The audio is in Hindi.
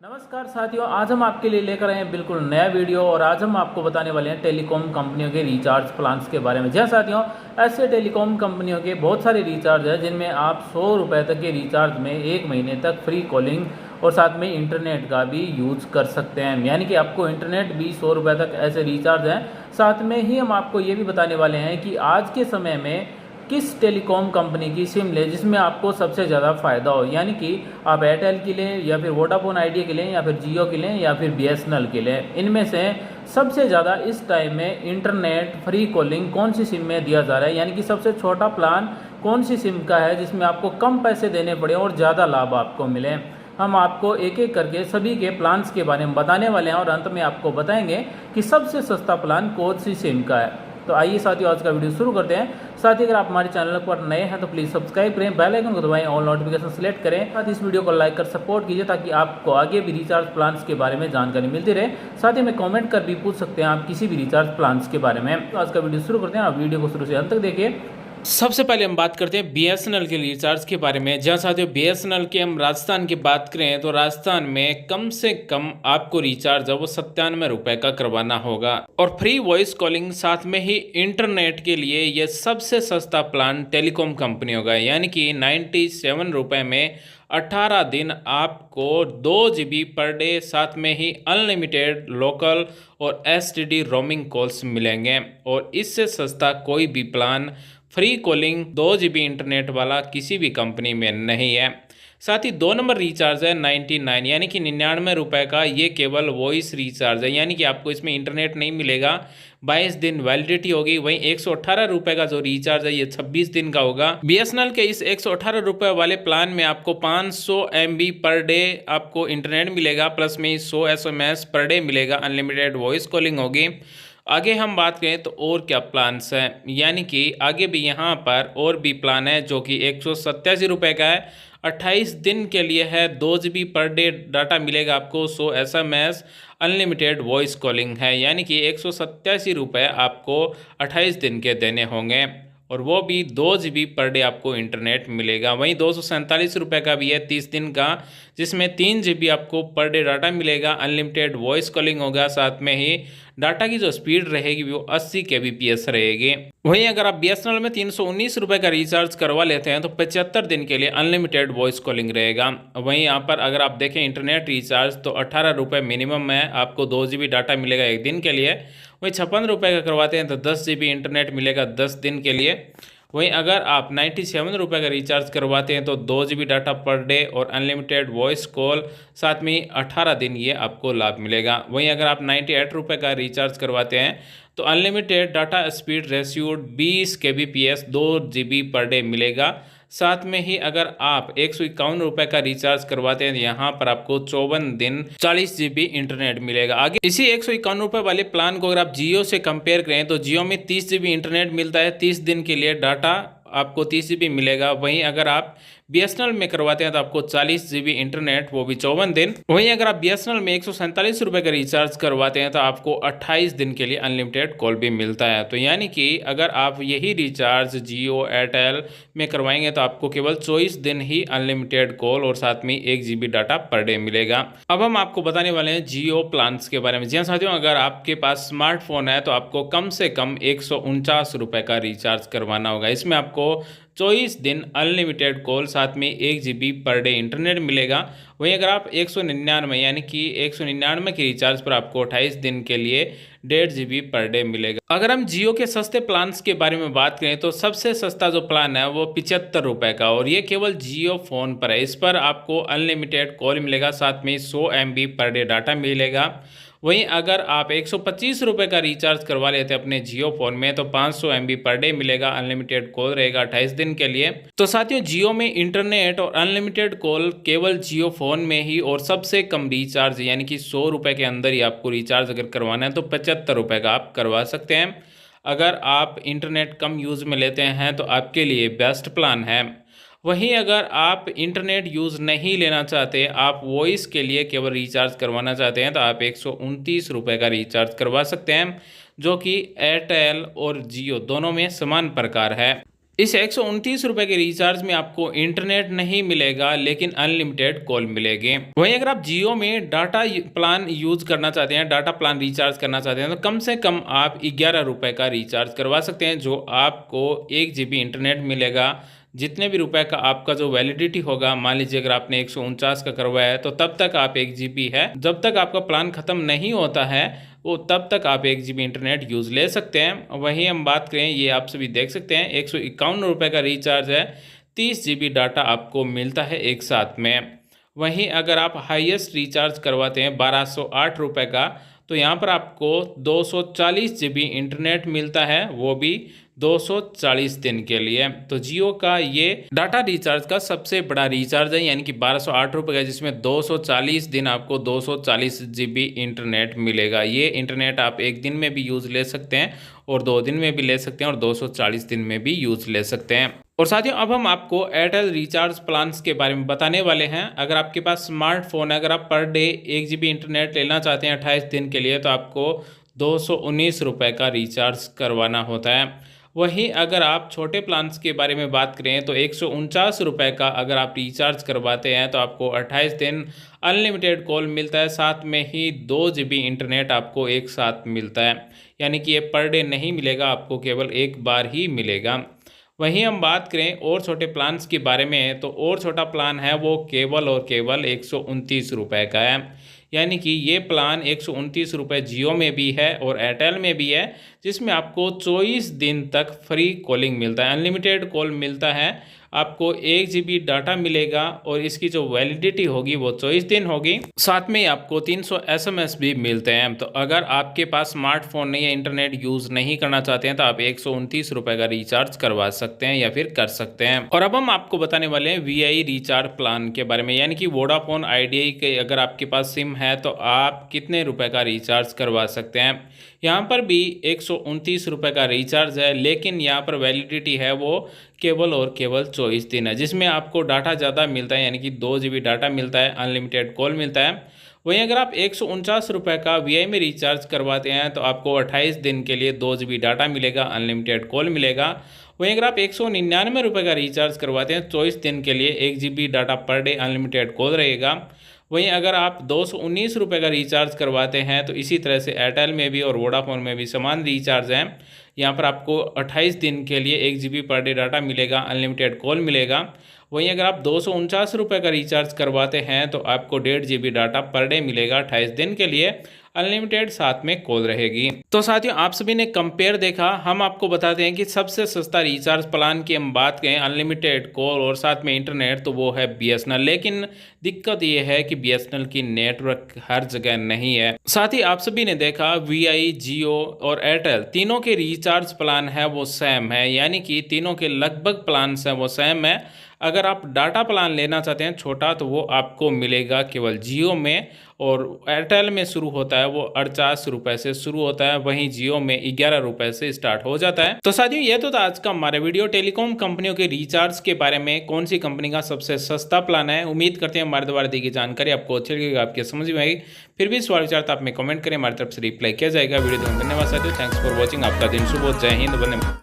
नमस्कार साथियों, आज हम आपके लिए लेकर आए हैं बिल्कुल नया वीडियो और आज हम आपको बताने वाले हैं टेलीकॉम कंपनियों के रिचार्ज प्लान्स के बारे में। जी हाँ साथियों, ऐसे टेलीकॉम कंपनियों के बहुत सारे रिचार्ज हैं जिनमें आप 100 रुपये तक के रिचार्ज में 1 महीने तक फ्री कॉलिंग और साथ में इंटरनेट का भी यूज़ कर सकते हैं। यानी कि आपको इंटरनेट भी 100 रुपये तक ऐसे रिचार्ज हैं। साथ में ही हम आपको ये भी बताने वाले हैं कि आज के समय में किस टेलीकॉम कंपनी की सिम लें जिसमें आपको सबसे ज़्यादा फ़ायदा हो। यानी कि आप एयरटेल की लें या फिर वोडाफोन आइडिया की लें या फिर जियो की लें या फिर बीएसएनएल की लें। इनमें से सबसे ज़्यादा इस टाइम में इंटरनेट फ्री कॉलिंग कौन सी सिम में दिया जा रहा है, यानी कि सबसे छोटा प्लान कौन सी सिम का है जिसमें आपको कम पैसे देने पड़े और ज़्यादा लाभ आपको मिले। हम आपको एक एक करके सभी के प्लान्स के बारे में बताने वाले हैं और अंत में आपको बताएंगे कि सबसे सस्ता प्लान कौन सी सिम का है। तो आइए साथियों, आज का वीडियो शुरू करते हैं। साथ ही अगर आप हमारे चैनल पर नए हैं तो प्लीज़ सब्सक्राइब करें, बेल आइकन को दबाएं, ऑल नोटिफिकेशन सेलेक्ट करें। साथ ही इस वीडियो को लाइक कर सपोर्ट कीजिए ताकि आपको आगे भी रिचार्ज प्लान्स के बारे में जानकारी मिलती रहे। साथ ही हमें कमेंट कर भी पूछ सकते हैं आप किसी भी रिचार्ज प्लान्स के बारे में। तो आज का वीडियो शुरू करते हैं, आप वीडियो को शुरू से अंत तक देखिए। सबसे पहले हम बात करते हैं बीएसएनएल के रिचार्ज के बारे में। जहाँ साथियों बीएसएनएल के हम राजस्थान की बात करें तो राजस्थान में कम से कम आपको रिचार्ज है वो 97 रुपये का करवाना होगा और फ्री वॉइस कॉलिंग साथ में ही इंटरनेट के लिए ये सबसे सस्ता प्लान टेलीकॉम कंपनियों का है। यानी कि 97 रुपये में 18 दिन आपको 2 GB पर डे साथ में ही अनलिमिटेड लोकल और एसटीडी रोमिंग कॉल्स मिलेंगे और इससे सस्ता कोई भी plan free calling 2 GB internet वाला किसी भी कंपनी में नहीं है। साथ ही 2 नंबर रिचार्ज है 99 यानी कि 99 रुपये का। ये केवल वॉइस रिचार्ज है, यानी कि आपको इसमें इंटरनेट नहीं मिलेगा, 22 दिन वैलिडिटी होगी। वहीं 118 रुपये का जो रिचार्ज है ये 26 दिन का होगा। बीएसएनएल के इस 118 रुपये वाले प्लान में आपको 500 MB पर डे आपको इंटरनेट मिलेगा, प्लस में 100 SMS पर डे मिलेगा, अनलिमिटेड वॉइस कॉलिंग होगी। आगे हम बात करें तो और क्या प्लान्स हैं, यानी कि आगे भी यहाँ पर और भी प्लान है जो कि 187 रुपये का है, 28 दिन के लिए है, 2 GB पर डे डाटा मिलेगा आपको, 100 SMS अनलिमिटेड वॉइस कॉलिंग है। यानी कि 187 रुपये आपको 28 दिन के देने होंगे और वो भी 2 GB पर डे आपको इंटरनेट मिलेगा। वहीं 247 रुपये का भी है 30 दिन का, जिसमें 3 GB आपको पर डे डाटा मिलेगा, अनलिमिटेड वॉइस कॉलिंग होगा, साथ में ही डाटा की जो स्पीड रहेगी वो 80 kbps रहेगी। वहीं अगर आप बीएसएनएल में 319 रुपये का रिचार्ज करवा लेते हैं तो 75 दिन के लिए अनलिमिटेड वॉइस कॉलिंग रहेगा। वहीं यहाँ पर अगर आप देखें इंटरनेट रिचार्ज तो 18 रुपये मिनिमम है, आपको 2 GB डाटा मिलेगा 1 दिन के लिए। वहीं 56 रुपये का करवाते हैं तो 10 GB इंटरनेट मिलेगा 10 दिन के लिए। वहीं अगर आप 97 रुपये का रिचार्ज करवाते हैं तो 2 GB डाटा पर डे और अनलिमिटेड वॉइस कॉल, साथ में 18 दिन ये आपको लाभ मिलेगा। वहीं अगर आप 98 रुपये का रिचार्ज करवाते हैं तो unlimited data speed reduced 20 kbps 2 GB पर डे मिलेगा। साथ में ही अगर आप 151 रुपये का रिचार्ज करवाते हैं तो यहाँ पर आपको 54 दिन 40 GB इंटरनेट मिलेगा। आगे इसी 151 रुपये वाले प्लान को अगर आप जियो से कंपेयर करें तो जियो में 30 GB इंटरनेट मिलता है, 30 दिन के लिए डाटा आपको 30 GB मिलेगा। वहीं अगर आप बीएसएनएल में करवाते हैं तो आपको 40 GB इंटरनेट, वो भी 54 दिन। वहीं अगर आप बीएसएनएल में 147 रुपये का रिचार्ज करवाते हैं तो आपको 28 दिन के लिए अनलिमिटेड कॉल भी मिलता है। तो यानी कि अगर आप यही रिचार्ज जियो एयरटेल में करवाएंगे तो आपको केवल 24 दिन ही अनलिमिटेड कॉल और साथ में 1 GB डाटा पर डे मिलेगा। अब हम आपको बताने वाले हैं जियो प्लान्स के बारे में। जी हाँ साथियों, अगर आपके पास स्मार्टफोन है तो आपको कम से कम 149 रुपये का रिचार्ज करवाना होगा। इसमें आपको 24 दिन अनलिमिटेड कॉल, साथ में 1 GB पर डे इंटरनेट मिलेगा। वहीं अगर आप 199 यानी कि 199 के रिचार्ज पर आपको 28 दिन के लिए 1.5 GB पर डे मिलेगा। अगर हम जियो के सस्ते प्लान्स के बारे में बात करें तो सबसे सस्ता जो प्लान है वो 75 रुपये का और ये केवल जियो फ़ोन पर है। इस पर आपको अनलिमिटेड कॉल मिलेगा, साथ में 100 MB पर डे डाटा मिलेगा। वहीं अगर आप 125 रुपये का रिचार्ज करवा लेते हैं अपने जियो फ़ोन में तो 500 MB पर डे मिलेगा, अनलिमिटेड कॉल रहेगा 28 दिन के लिए। तो साथियों जियो में इंटरनेट और अनलिमिटेड कॉल केवल जियो फ़ोन में ही और सबसे कम रिचार्ज यानी कि 100 रुपये के अंदर ही आपको रिचार्ज अगर करवाना है तो 75 रुपये का आप करवा सकते हैं। अगर आप इंटरनेट कम यूज़ में लेते हैं तो आपके लिए बेस्ट प्लान है। वहीं अगर आप इंटरनेट यूज़ नहीं लेना चाहते, आप वॉइस के लिए केवल रिचार्ज करवाना चाहते हैं तो आप 129 रुपये का रिचार्ज करवा सकते हैं, जो कि एयरटेल और जियो दोनों में समान प्रकार है। इस 129 रुपये के रिचार्ज में आपको इंटरनेट नहीं मिलेगा लेकिन अनलिमिटेड कॉल मिलेगी। वहीं अगर आप जियो में डाटा प्लान यूज करना चाहते हैं, डाटा प्लान रिचार्ज करना चाहते हैं, तो कम से कम आप 11 रुपये का रिचार्ज करवा सकते हैं, जो आपको 1 GB इंटरनेट मिलेगा। जितने भी रुपए का आपका जो वैलिडिटी होगा, मान लीजिए अगर आपने 149 का करवाया है तो तब तक आप 1 GB है, जब तक आपका प्लान ख़त्म नहीं होता है वो तब तक आप 1 GB इंटरनेट यूज़ ले सकते हैं। वहीं हम बात करें, ये आप सभी देख सकते हैं 151 रुपये का रिचार्ज है, 30 GB डाटा आपको मिलता है एक साथ में। वहीं अगर आप हाईएस्ट रिचार्ज करवाते हैं 1208 रुपये का, तो यहाँ पर आपको 240 GB इंटरनेट मिलता है, वो भी 240 दिन के लिए। तो जियो का ये डाटा रिचार्ज का सबसे बड़ा रिचार्ज है, यानी कि 1208 रुपये का, जिसमें 240 दिन आपको 240 GB इंटरनेट मिलेगा। ये इंटरनेट आप एक दिन में भी यूज़ ले सकते हैं और 2 दिन में भी ले सकते हैं और 240 दिन में भी यूज़ ले सकते हैं। और साथियों, अब हम आपको एयरटेल रिचार्ज प्लान्स के बारे में बताने वाले हैं। अगर आपके पास स्मार्टफोन है, अगर आप पर डे 1 GB इंटरनेट लेना चाहते हैं 28 दिन के लिए, तो आपको 219 रुपये का रिचार्ज करवाना होता है। वहीं अगर आप छोटे प्लान्स के बारे में बात करें तो 149 रुपये का अगर आप रिचार्ज करवाते हैं तो आपको 28 दिन अनलिमिटेड कॉल मिलता है, साथ में ही 2 GB इंटरनेट आपको एक साथ मिलता है, यानी कि ये पर डे नहीं मिलेगा, आपको केवल एक बार ही मिलेगा। वहीं हम बात करें और छोटे प्लान्स के बारे में, तो और छोटा प्लान है वो केवल और केवल 129 रुपये का है, यानी कि ये प्लान 129 रुपये जियो में भी है और एयरटेल में भी है, जिसमें आपको 24 दिन तक फ्री कॉलिंग मिलता है, अनलिमिटेड कॉल मिलता है, आपको 1 GB डाटा मिलेगा और इसकी जो वैलिडिटी होगी वो 24 दिन होगी, साथ में आपको 300 SMS भी मिलते हैं। तो अगर आपके पास स्मार्टफोन नहीं है, इंटरनेट यूज़ नहीं करना चाहते हैं, तो आप 129 रुपये का रिचार्ज करवा सकते हैं या फिर कर सकते हैं। और अब हम आपको बताने वाले हैं VI रिचार्ज प्लान के बारे में, यानी कि वोडाफोन आइडिया के अगर आपके पास सिम है तो आप कितने रुपए का रिचार्ज करवा सकते हैं। यहाँ पर भी 129 रुपये का रिचार्ज है, लेकिन यहाँ पर वैलिडिटी है वो केवल और केवल 24 दिन है, जिसमें आपको डाटा ज़्यादा मिलता है, यानी कि 2 GB डाटा मिलता है, अनलिमिटेड कॉल मिलता है। वहीं अगर आप 149 रुपये का VI में रिचार्ज करवाते हैं तो आपको 28 दिन के लिए 2 GB डाटा मिलेगा, अनलिमिटेड कॉल मिलेगा। वहीं अगर आप 199 रुपये का रिचार्ज करवाते हैं 24 दिन के लिए, 1 GB data per day, unlimited call रहेगा। वहीं अगर आप 219 रुपये का रिचार्ज करवाते हैं तो इसी तरह से एयरटेल में भी और वोडाफोन में भी समान रिचार्ज हैं। यहाँ पर आपको 28 दिन के लिए 1 GB पर डे डाटा मिलेगा, अनलिमिटेड कॉल मिलेगा। वहीं अगर आप 249 रुपये का रिचार्ज करवाते हैं तो आपको 1.5 GB डाटा पर डे मिलेगा 28 दिन के लिए, अनलिमिटेड साथ में कॉल रहेगी। तो साथियों, आप सभी ने कंपेयर देखा, हम आपको बताते हैं कि सबसे सस्ता रिचार्ज प्लान की हम बात करें, अनलिमिटेड कॉल और साथ में इंटरनेट, तो वो है BSNL। लेकिन दिक्कत ये है कि BSNL की नेटवर्क हर जगह नहीं है। साथ ही आप सभी ने देखा VI, जियो और एयरटेल तीनों के रिचार्ज प्लान है वो सेम है, यानी कि तीनों के लगभग प्लान है वो सेम है। अगर आप डाटा प्लान लेना चाहते हैं छोटा, तो वो आपको मिलेगा केवल जियो में, और एयरटेल में शुरू होता है वो 48 रुपये से शुरू होता है, वहीं जियो में 11 रुपये से स्टार्ट हो जाता है। तो साथियों, ये तो था आज का हमारा वीडियो टेलीकॉम कंपनियों के रिचार्ज के बारे में, कौन सी कंपनी का सबसे सस्ता प्लान है। उम्मीद करते हैं हमारे द्वारा दी गई जानकारी आपको अच्छी लगेगी, आपके समझ में आएगी। फिर भी सवाल विचार तो आप में कमेंट करें, हमारी तरफ से रिप्लाई किया जाएगा। वीडियो देखने धन्यवाद साथियों, थैंक्स फॉर वॉचिंग। आपका दिन शुभ हो, जय हिंद, वंदे मातरम।